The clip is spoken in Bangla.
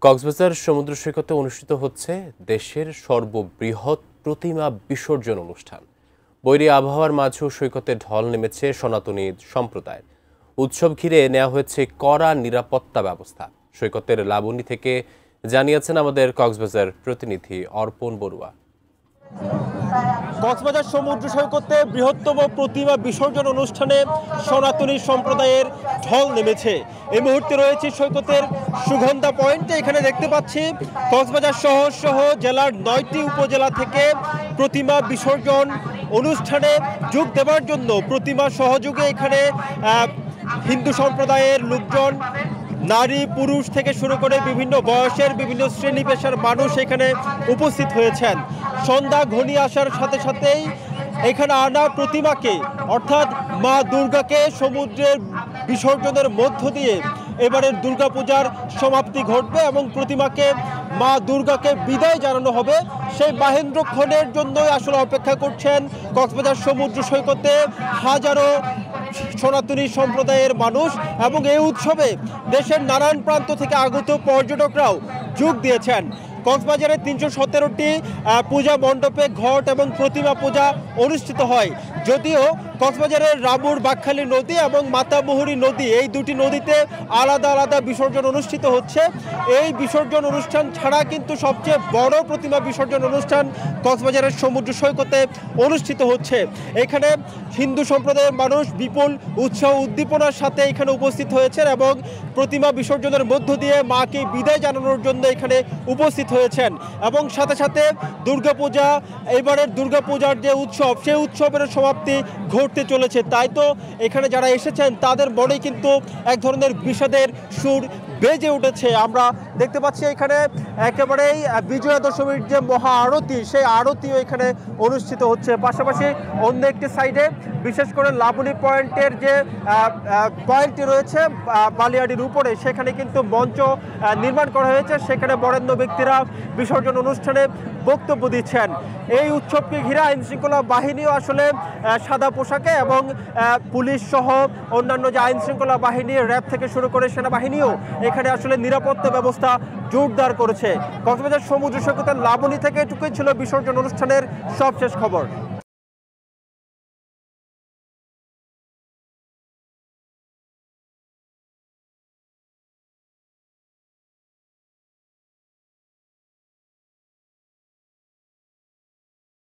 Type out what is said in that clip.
কক্সবাজার সমুদ্র সৈকতে অনুষ্ঠিত হচ্ছে দেশের সর্ববৃহৎ প্রতিমা বিসর্জন অনুষ্ঠান। বৈরী আবহাওয়ার মাঝেও সৈকতে ঢল নেমেছে সনাতনী সম্প্রদায়ের। উৎসব ঘিরে নেওয়া হয়েছে কড়া নিরাপত্তা ব্যবস্থা। সৈকতের লাবণী থেকে জানিয়েছেন আমাদের কক্সবাজার প্রতিনিধি অর্পণ বড়ুয়া। কক্সবাজার সমুদ্র সৈকতে বৃহত্তম প্রতিমা বিসর্জন অনুষ্ঠানে সনাতনী সম্প্রদায়ের ঢল নেমেছে। এই মুহূর্তে রয়েছে সৈকতের সুগন্ধা পয়েন্টে। এখানে দেখতে পাচ্ছি কক্সবাজার শহর সহ জেলার 9টি উপজেলা থেকে প্রতিমা বিসর্জন অনুষ্ঠানে যোগ দেওয়ার জন্য প্রতিমা সহযোগে এখানে হিন্দু সম্প্রদায়ের লোকজন, নারী পুরুষ থেকে শুরু করে বিভিন্ন বয়সের বিভিন্ন শ্রেণী পেশার মানুষ এখানে উপস্থিত হয়েছেন। সন্ধ্যা ঘনিয়ে আসার সাথে সাথেই এখানে আনা প্রতিমাকে অর্থাৎ মা দুর্গাকে সমুদ্রের বিসর্জনের মধ্য দিয়ে এবারের দুর্গাপূজার সমাপ্তি ঘটবে এবং প্রতিমাকে মা দুর্গাকে বিদায় জানানো হবে। সেই মাহেন্দ্রক্ষণের জন্যই আসলে অপেক্ষা করছেন কক্সবাজার সমুদ্র সৈকতে হাজারো সনাতনী সম্প্রদায়ের মানুষ এবং এই উৎসবে দেশের নানান প্রান্ত থেকে আগত পর্যটকরাও যোগ দিয়েছেন। কক্সবাজারে 317টি পূজা মণ্ডপে ঘট এবং প্রতিমা পূজা অনুষ্ঠিত হয়। যদিও কক্সবাজারের রামুর বাকখালী নদী এবং মাতামুহুরী নদী, এই দুটি নদীতে আলাদা আলাদা বিসর্জন অনুষ্ঠিত হচ্ছে। এই বিসর্জন অনুষ্ঠান ছাড়া কিন্তু সবচেয়ে বড় প্রতিমা বিসর্জন অনুষ্ঠান কক্সবাজারের সমুদ্র সৈকতে অনুষ্ঠিত হচ্ছে। এখানে হিন্দু সম্প্রদায়ের মানুষ বিপুল উৎসাহ উদ্দীপনার সাথে এখানে উপস্থিত হয়েছেন এবং প্রতিমা বিসর্জনের মধ্য দিয়ে মাকে বিদায় জানানোর জন্য এখানে উপস্থিত হয়েছেন। এবং সাথে সাথে দুর্গাপূজা, এবারের দুর্গাপূজার যে উৎসব, সেই উৎসবের সমাপ্তি ঘটতে চলেছে। তাই তো এখানে যারা এসেছেন তাদের মনে কিন্তু এক ধরনের বিষাদের সুর বেজে উঠেছে। আমরা দেখতে পাচ্ছি এখানে একেবারেই বিজয়া দশমীর যে মহা আরতি, সেই আরতিও এখানে অনুষ্ঠিত হচ্ছে। পাশাপাশি অন্য একটি সাইডে বিশেষ করে লাবণী পয়েন্টের যে পয়েন্টটি রয়েছে বালিয়াড়ির উপরে, সেখানে কিন্তু মঞ্চ নির্মাণ করা হয়েছে। সেখানে বরেণ্য ব্যক্তিরা বিসর্জন অনুষ্ঠানে বক্তব্য দিচ্ছেন। এই উৎসবকে ঘিরে আইন শৃঙ্খলা বাহিনীও আসলে সাদা পোশাকে এবং পুলিশ সহ অন্যান্য যে আইন শৃঙ্খলা বাহিনী, র্যাব থেকে শুরু করে সেনাবাহিনীও এখানে আসলে নিরাপত্তা ব্যবস্থা জোরদার করেছে। কক্সবাজার সমুদ্র সৈকতের লাবণী থেকে এটুকুই ছিল বিসর্জন অনুষ্ঠানের সবশেষ খবর।